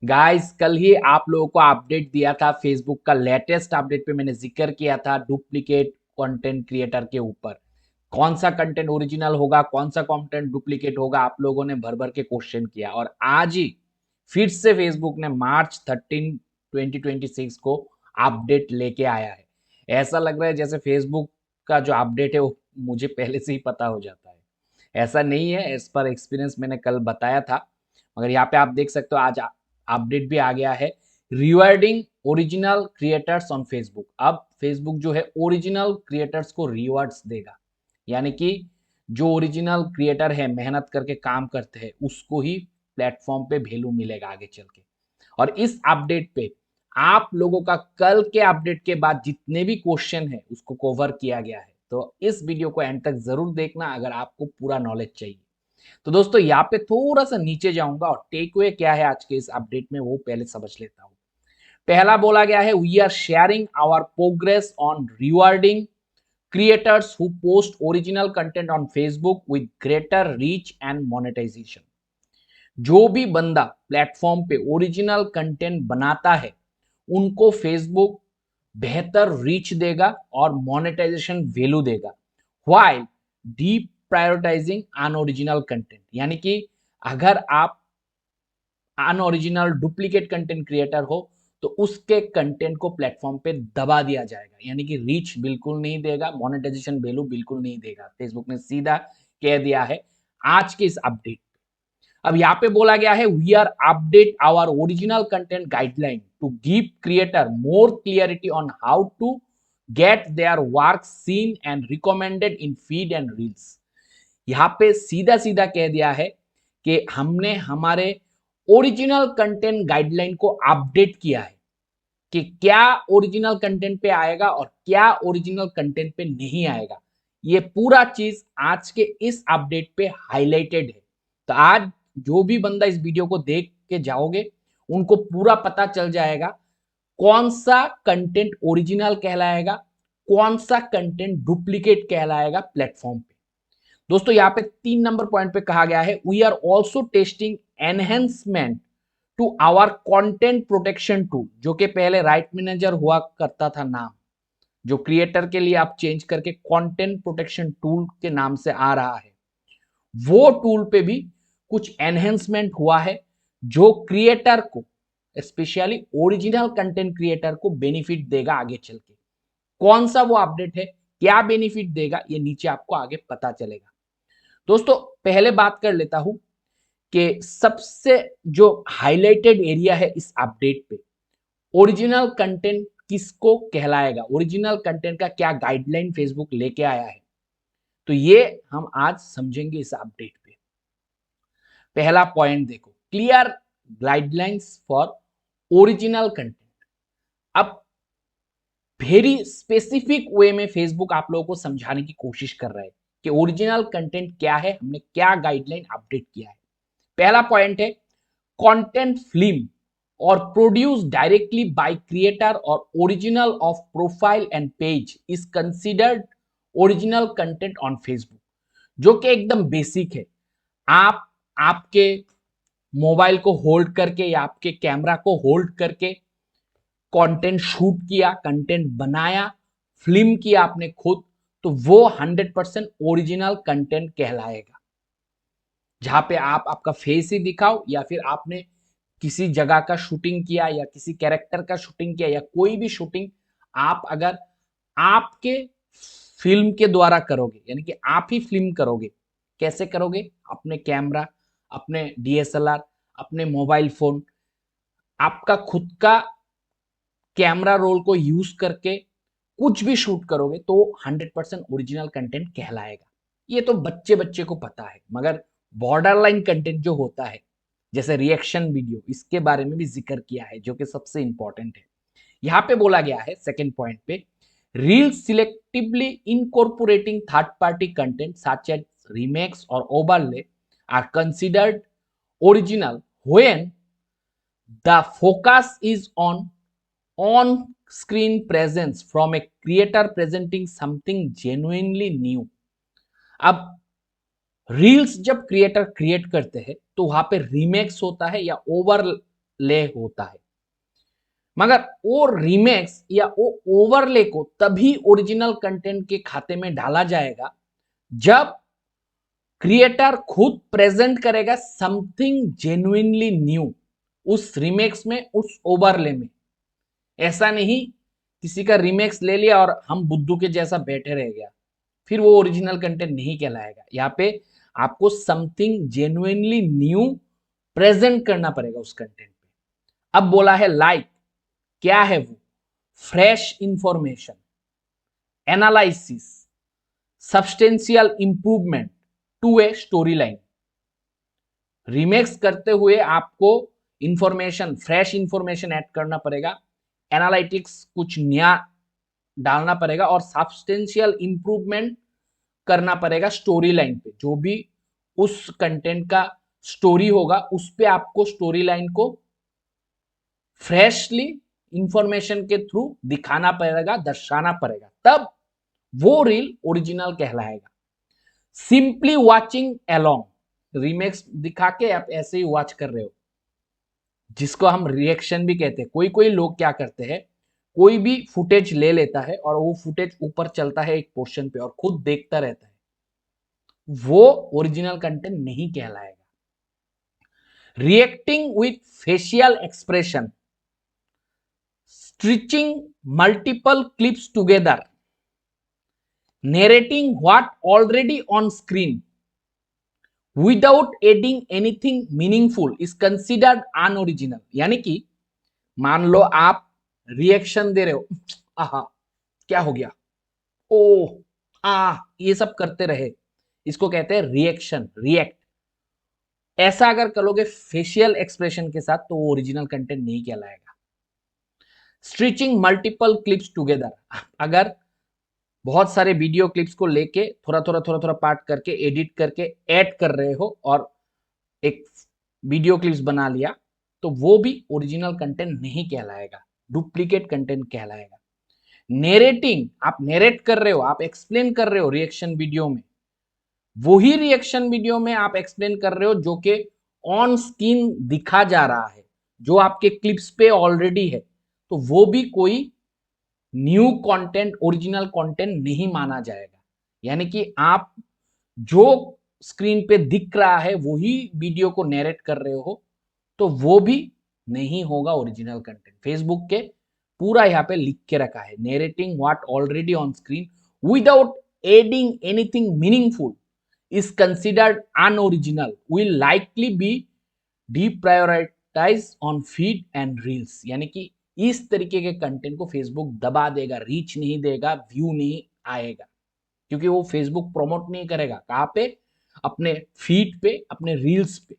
Guys कल ही आप लोगों को अपडेट दिया था फेसबुक का लेटेस्ट अपडेट पे मैंने जिक्र किया था डुप्लीकेट कंटेंट क्रिएटर के ऊपर। कौन सा कंटेंट ओरिजिनल होगा, कौन सा कंटेंट डुप्लीकेट होगा, आप लोगों ने भर भर के क्वेश्चन किया और आज ही फिर से फेसबुक ने मार्च 13 2026 को अपडेट लेके आया है। ऐसा लग रहा है जैसे फेसबुक का जो अपडेट है वो मुझे पहले से ही पता हो जाता है। ऐसा नहीं है, इस पर एक्सपीरियंस मैंने कल बताया था। मगर यहाँ पे आप देख सकते हो आज अपडेट भी आ गया है rewarding original creators on Facebook. अब फेसबुक जो है ओरिजिनल क्रिएटर्स को रिवार्ड्स देगा, यानी कि जो ओरिजिनल क्रिएटर है, मेहनत करके काम करते हैं, उसको ही प्लेटफॉर्म पे वैल्यू मिलेगा आगे चल के। और इस अपडेट पे आप लोगों का कल के अपडेट के बाद जितने भी क्वेश्चन है उसको कवर किया गया है। तो इस वीडियो को एंड तक जरूर देखना अगर आपको पूरा नॉलेज चाहिए। तो दोस्तों यहाँ पे थोड़ा सा नीचे जाऊंगा और टेक अवे क्या है आज के इस अपडेट में वो पहले समझ लेता हूं। पहला बोला गया है we are sharing our progress on rewarding creators who post original content on Facebook with greater reach and monetization. जो भी बंदा प्लेटफॉर्म पे ओरिजिनल कंटेंट बनाता है उनको फेसबुक बेहतर रीच देगा और मोनेटाइजेशन वैल्यू देगा, while deep prioritising unoriginal content. यानी कि अगर आप अनओरिजिनल डुप्लीकेट कंटेंट क्रिएटर हो तो उसके कंटेंट को प्लेटफॉर्म पे दबा दिया जाएगा, यानी कि रीच बिल्कुल नहीं देगा, मोनेटाइजेशन वैल्यू बिल्कुल नहीं देगा। फेसबुक ने सीधा कह दिया है आज के इस अपडेट। अब यहाँ पे बोला गया है we are update our original content guideline to give creator more clarity on how to get their work seen and recommended in feed and reels. यहाँ पे सीधा सीधा कह दिया है कि हमने हमारे ओरिजिनल कंटेंट गाइडलाइन को अपडेट किया है कि क्या ओरिजिनल कंटेंट पे आएगा और क्या ओरिजिनल कंटेंट पे नहीं आएगा। ये पूरा चीज आज के इस अपडेट पे हाईलाइटेड है। तो आज जो भी बंदा इस वीडियो को देख के जाओगे उनको पूरा पता चल जाएगा कौन सा कंटेंट ओरिजिनल कहलाएगा, कौन सा कंटेंट डुप्लीकेट कहलाएगा प्लेटफॉर्म पे। दोस्तों यहाँ पे 3 नंबर पॉइंट पे कहा गया है we are also testing enhancement to our content protection tool, जो कि पहले राइट मैनेजर हुआ करता था नाम, जो क्रिएटर के लिए आप चेंज करके कंटेंट प्रोटेक्शन टूल के नाम से आ रहा है। वो टूल पे भी कुछ एनहेंसमेंट हुआ है जो क्रिएटर को, स्पेशली ओरिजिनल कंटेंट क्रिएटर को बेनिफिट देगा आगे चल के। कौन सा वो अपडेट है, क्या बेनिफिट देगा, ये नीचे आपको आगे पता चलेगा। दोस्तों पहले बात कर लेता हूं कि सबसे जो हाईलाइटेड एरिया है इस अपडेट पे, ओरिजिनल कंटेंट किसको कहलाएगा, ओरिजिनल कंटेंट का क्या गाइडलाइन फेसबुक लेके आया है, तो ये हम आज समझेंगे इस अपडेट पे। पहला पॉइंट देखो, clear guidelines for original content. अब वेरी स्पेसिफिक वे में फेसबुक आप लोगों को समझाने की कोशिश कर रहा है कि ओरिजिनल कंटेंट क्या है, हमने क्या गाइडलाइन अपडेट किया है। पहला पॉइंट है कंटेंट फिल्म और प्रोड्यूस डायरेक्टली बाय क्रिएटर और original of profile and page is considered original content on Facebook, जो कि एकदम बेसिक है। आप आपके मोबाइल को होल्ड करके या आपके कैमरा को होल्ड करके कंटेंट शूट किया, कंटेंट बनाया, फिल्म किया आपने खुद, तो वो 100% ओरिजिनल कंटेंट कहलाएगा। जहां पे आप आपका फेस ही दिखाओ या फिर आपने किसी जगह का शूटिंग किया या किसी कैरेक्टर का शूटिंग किया या कोई भी शूटिंग आप अगर आपके फिल्म के द्वारा करोगे, यानी कि आप ही फिल्म करोगे। कैसे करोगे? अपने कैमरा, अपने डीएसएलआर, अपने मोबाइल फोन, आपका खुद का कैमरा रोल को यूज करके कुछ भी शूट करोगे तो 100% ओरिजिनल कंटेंट कहलाएगा। ये तो बच्चे बच्चे को पता है, मगर बॉर्डर लाइन कंटेंट जो होता है जैसे रिएक्शन वीडियो, इसके बारे में भी जिक्र किया है जो कि सबसे इंपॉर्टेंट है। यहाँ पे बोला गया है सेकेंड पॉइंट पे, reel selectively incorporating third party content such as remixes और overlay are considered original when the focus is on screen presence from a creator presenting something genuinely new। अब रील्स जब क्रिएटर क्रिएट करते हैं तो वहां पे remakes होता है या ओवर ले होता है, मगर वो रीमेक्स या वो ओवरले को तभी ओरिजिनल कंटेंट के खाते में डाला जाएगा जब क्रिएटर खुद प्रेजेंट करेगा समथिंग जेन्युइनली न्यू उस रीमेक्स में, उस ओवरले में। ऐसा नहीं किसी का रीमेक्स ले लिया और हम बुद्धू के जैसा बैठे रह गया, फिर वो ओरिजिनल कंटेंट नहीं कहलाएगा। यहाँ पे आपको समथिंग जेन्युइनली न्यू प्रेजेंट करना पड़ेगा उस कंटेंट पे। अब बोला है लाइक, क्या है वो? Fresh information, analysis, substantial improvement to a story line. Remakes करते हुए आपको इंफॉर्मेशन, फ्रेश इंफॉर्मेशन ऐड करना पड़ेगा, एनालिटिक्स कुछ नया डालना पड़ेगा और सब्सटेंशियल इंप्रूवमेंट करना पड़ेगा स्टोरी लाइन पे। जो भी उस कंटेंट का स्टोरी होगा उस पे आपको स्टोरी लाइन को फ्रेशली इंफॉर्मेशन के थ्रू दिखाना पड़ेगा, दर्शाना पड़ेगा, तब वो रील ओरिजिनल कहलाएगा। सिंपली वॉचिंग अलोंग, रीमेक्स दिखा के आप ऐसे ही वॉच कर रहे हो, जिसको हम रिएक्शन भी कहते हैं। कोई कोई लोग क्या करते हैं, कोई भी फुटेज ले लेता है और वो फुटेज ऊपर चलता है एक पोर्शन पे और खुद देखता रहता है, वो ओरिजिनल कंटेंट नहीं कहलाएगा। Reacting with facial expression, stitching multiple clips together, narrating what already on screen without adding anything meaningful is considered unoriginal। यानी कि मान लो आप रिएक्शन दे रहे हो, आहा क्या हो गया, ओ ये सब करते रहे, इसको कहते हैं रिएक्शन, रिएक्ट। ऐसा अगर करोगे फेशियल एक्सप्रेशन के साथ तो वो ओरिजिनल कंटेंट नहीं कहलाएगा। स्ट्रिचिंग मल्टीपल क्लिप्स टुगेदर, अगर बहुत सारे वीडियो क्लिप्स को लेके थोड़ा थोड़ा पार्ट करके एडिट करके ऐड कर रहे हो और एक वीडियो क्लिप्स बना लिया, तो वो भी ओरिजिनल कंटेंट नहीं कहलाएगा, डुप्लीकेट कंटेंट कहलाएगा। नेरेटिंग, आप नेरेट कर रहे हो, आप एक्सप्लेन कर रहे हो रिएक्शन वीडियो में, वही रिएक्शन वीडियो में आप एक्सप्लेन कर रहे हो जो कि ऑन स्क्रीन दिखा जा रहा है, जो आपके क्लिप्स पे ऑलरेडी है, तो वो भी कोई न्यू कंटेंट, ओरिजिनल कंटेंट नहीं माना जाएगा। यानी कि आप जो स्क्रीन पे दिख रहा है वही वीडियो को नरेट कर रहे हो, तो वो भी नहीं होगा ओरिजिनल कंटेंट। फेसबुक के पूरा यहाँ पे लिख के रखा है, narrating what already on screen without adding anything meaningful is considered unoriginal, will likely be deprioritize on feed and reels. यानी कि इस तरीके के कंटेंट को फेसबुक दबा देगा, रीच नहीं देगा, व्यू नहीं आएगा, क्योंकि वो फेसबुक प्रमोट नहीं करेगा। कहाँ पे? अपने फीड पे, अपने रील्स पे,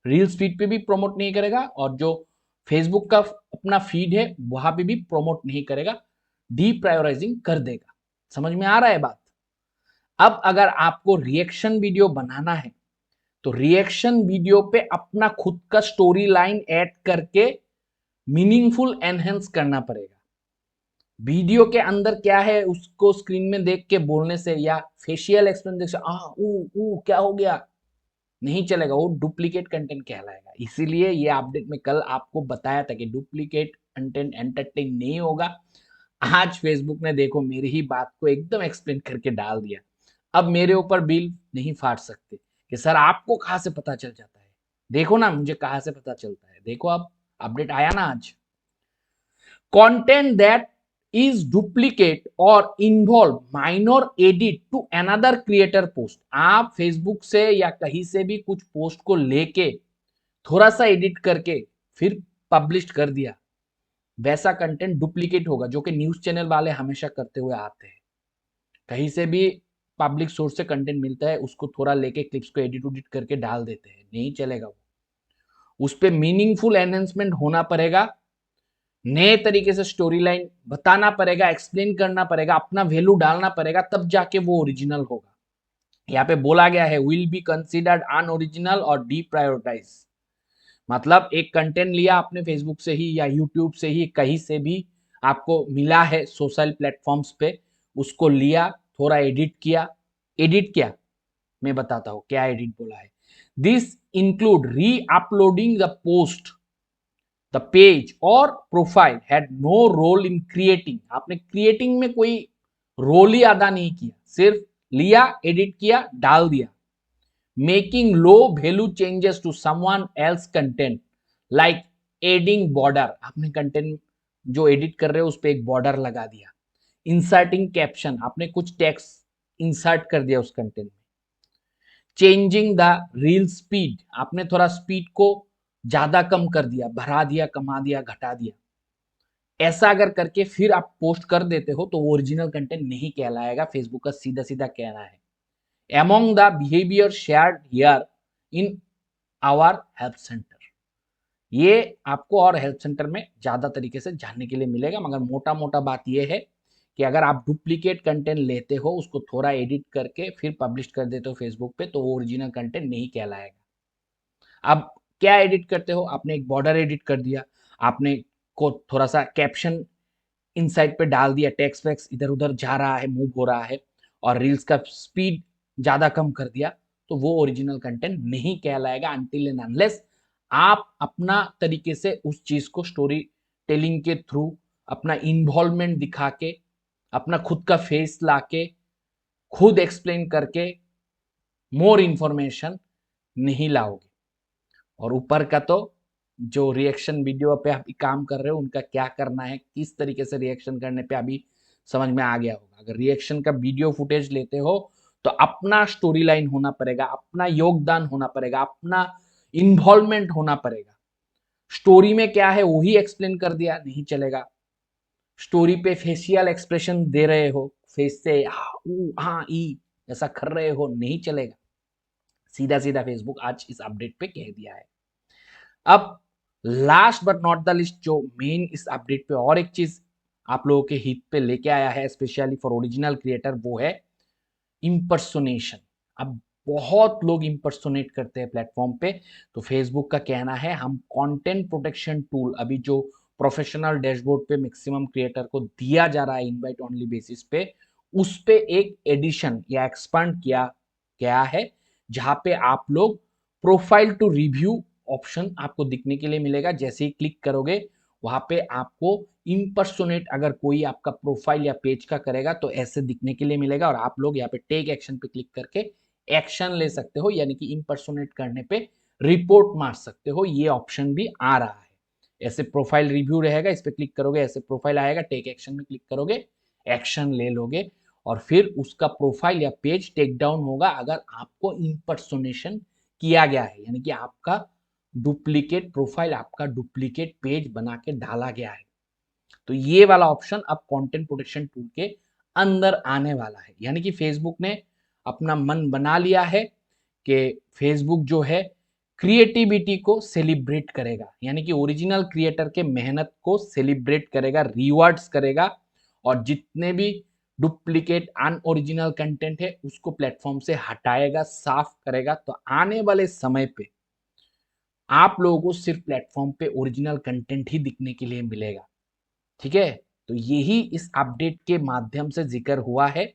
रील्स फीड पे भी प्रमोट नहीं करेगा और जो फेसबुक का अपना फीड है वहां पे भी प्रमोट नहीं करेगा, डीप्रायोराइजिंग कर देगा। समझ में आ रहा है बात? अब अगर आपको रिएक्शन वीडियो बनाना है तो रिएक्शन वीडियो पे अपना खुद का स्टोरी लाइन ऐड करके मीनिंगफुल एनहेंस करना पड़ेगा। वीडियो के अंदर क्या है उसको स्क्रीन में देख के बोलने से या फेशियल एक्सप्रेशन देख से क्या हो गया नहीं चलेगा, वो डुप्लीकेट कंटेंट कहलाएगा। इसीलिए ये अपडेट में कल आपको बताया था कि डुप्लीकेट कंटेंट एंटरटेन नहीं होगा। आज फेसबुक ने देखो मेरी ही बात को एकदम एक्सप्लेन करके डाल दिया। अब मेरे ऊपर बिल नहीं फाड़ सकते कि सर आपको कहां से पता चल जाता है। देखो ना मुझे कहां से पता चलता है, देखो अब अपडेट आया ना आज। Content that is duplicate or involve minor edit to another creator post। आप फेसबुक से या कहीं से भी कुछ पोस्ट को लेके थोड़ा सा एडिट करके फिर पब्लिश कर दिया, वैसा कंटेंट डुप्लीकेट होगा, जो कि न्यूज चैनल वाले हमेशा करते हुए आते हैं। कहीं से भी पब्लिक सोर्स से कंटेंट मिलता है, उसको थोड़ा लेके क्लिप्स को एडिट उडिट करके डाल देते हैं, नहीं चलेगा वो। उस पर मीनिंगफुल एनहेंसमेंट होना पड़ेगा, नए तरीके से स्टोरी लाइन बताना पड़ेगा, एक्सप्लेन करना पड़ेगा, अपना वैल्यू डालना पड़ेगा, तब जाके वो ओरिजिनल होगा। यहाँ पे बोला गया है विल बी कंसिडर्ड अनओरिजिनल और डीप्रायोरिटाइज। मतलब एक कंटेंट लिया आपने फेसबुक से ही या यूट्यूब से ही, कहीं से भी आपको मिला है सोशल प्लेटफॉर्म्स पे, उसको लिया, थोड़ा एडिट किया। एडिट क्या, मैं बताता हूं क्या एडिट बोला है। This include reuploading the post the page और profile had no role in creating, आपने क्रिएटिंग में कोई रोल ही अदा नहीं किया, सिर्फ लिया, एडिट किया, डाल दिया। Making low value changes to someone else content like adding border, आपने कंटेंट जो एडिट कर रहे हो उस पर एक बॉर्डर लगा दिया। इंसर्टिंग कैप्शन, आपने कुछ टेक्स्ट इंसर्ट कर दिया उस कंटेंट में। चेंजिंग द रील स्पीड, आपने थोड़ा स्पीड को ज्यादा कम कर दिया, बढ़ा दिया, कमा दिया, घटा दिया। ऐसा अगर करके फिर आप पोस्ट कर देते हो तो वो ओरिजिनल कंटेंट नहीं कहलाएगा, फेसबुक का सीधा सीधा कहना है। Among the behaviour shared here in our help centre, ये आपको और हेल्प सेंटर में ज्यादा तरीके से जानने के लिए मिलेगा, मगर मोटा मोटा बात ये है कि अगर आप डुप्लीकेट कंटेंट लेते हो, उसको थोड़ा एडिट करके फिर पब्लिश कर देते हो फेसबुक पे, तो वो ओरिजिनल कंटेंट नहीं कहलाएगा। अब क्या एडिट करते हो, आपने एक बॉर्डर एडिट कर दिया, आपने को थोड़ा सा कैप्शन इनसाइड पे डाल दिया, टेक्स्ट वैक्स इधर उधर जा रहा है, मूव हो रहा है, और रील्स का स्पीड ज्यादा कम कर दिया, तो वो ओरिजिनल कंटेंट नहीं कहलाएगा अनटिल एंड अनलेस आप अपना तरीके से उस चीज को स्टोरी टेलिंग के थ्रू, अपना इन्वॉल्वमेंट दिखा के, अपना खुद का फेस लाके, खुद एक्सप्लेन करके मोर इंफॉर्मेशन नहीं लाओगे। और ऊपर का तो जो रिएक्शन वीडियो पे आप काम कर रहे हो उनका क्या करना है, किस तरीके से रिएक्शन करने पे अभी समझ में आ गया होगा। अगर रिएक्शन का वीडियो फुटेज लेते हो तो अपना स्टोरी लाइन होना पड़ेगा, अपना योगदान होना पड़ेगा, अपना इन्वॉल्वमेंट होना पड़ेगा। स्टोरी में क्या है वही एक्सप्लेन कर दिया नहीं चलेगा। स्टोरी पे फेशियल एक्सप्रेशन दे रहे हो, फेस से हाँ ई ऐसा कर रहे हो, नहीं चलेगा। सीधा सीधा फेसबुक आज इस अपडेट पे कह दिया है। अब last but not the list, जो मेन इस अपडेट पे और एक चीज आप लोगों के हित पे लेके आया है स्पेशली फॉर ओरिजिनल क्रिएटर, वो है इम्पर्सोनेशन। अब बहुत लोग इम्पर्सोनेट करते हैं प्लेटफॉर्म पे, तो फेसबुक का कहना है हम कंटेंट प्रोटेक्शन टूल अभी जो प्रोफेशनल डैशबोर्ड पे मैक्सिमम क्रिएटर को दिया जा रहा है इनवाइट ओनली बेसिस पे, उस पे एक एडिशन या एक्सपांड किया गया है, जहां पे आप लोग प्रोफाइल टू रिव्यू ऑप्शन आपको दिखने के लिए मिलेगा। जैसे ही क्लिक करोगे वहां पे आपको इम्पर्सोनेट अगर कोई आपका प्रोफाइल या पेज का करेगा तो ऐसे दिखने के लिए मिलेगा, और आप लोग यहाँ पे टेक एक्शन पे क्लिक करके एक्शन ले सकते हो, यानी कि इम्पर्सोनेट करने पे रिपोर्ट मार सकते हो। ये ऑप्शन भी आ रहा है। ऐसे प्रोफाइल रिव्यू रहेगा, इस पे क्लिक करोगे ऐसे प्रोफाइल आएगा, टेक एक्शन में क्लिक करोगे, एक्शन ले लोगे, और फिर उसका प्रोफाइल या पेज टेक डाउन होगा अगर आपको इम्पर्सोनेशन किया गया है, यानी कि आपका डुप्लीकेट प्रोफाइल, आपका डुप्लीकेट पेज बना के डाला गया है। तो ये वाला ऑप्शन अब कंटेंट प्रोटेक्शन टूल के अंदर आने वाला है, यानी कि फेसबुक ने अपना मन बना लिया है कि फेसबुक जो है क्रिएटिविटी को सेलिब्रेट करेगा, यानी कि ओरिजिनल क्रिएटर के मेहनत को सेलिब्रेट करेगा, रिवार्ड्स करेगा, और जितने भी डुप्लीकेट अनओरिजिनल कंटेंट है उसको प्लेटफॉर्म से हटाएगा, साफ करेगा। तो आने वाले समय पे आप लोगों को सिर्फ प्लेटफॉर्म पे ओरिजिनल कंटेंट ही दिखने के लिए मिलेगा। ठीक है, तो यही इस अपडेट के माध्यम से जिक्र हुआ है,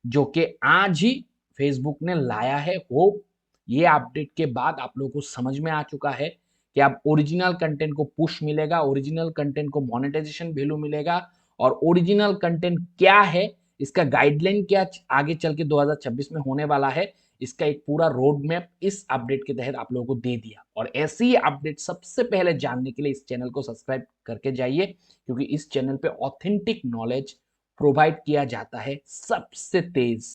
जो कि आज ही फेसबुक ने लाया है। होप ये अपडेट के बाद आप लोगों को समझ में आ चुका है कि अब ओरिजिनल कंटेंट को पुश मिलेगा, ओरिजिनल कंटेंट को मोनेटाइजेशन वैल्यू मिलेगा, और ओरिजिनल कंटेंट क्या है, इसका गाइडलाइन क्या आगे चल के 2026 में होने वाला है, इसका एक पूरा रोड मैप इस अपडेट के तहत आप लोगों को दे दिया। और ऐसी ही अपडेट सबसे पहले जानने के लिए इस चैनल को सब्सक्राइब करके जाइए, क्योंकि इस चैनल पे ऑथेंटिक नॉलेज प्रोवाइड किया जाता है सबसे तेज।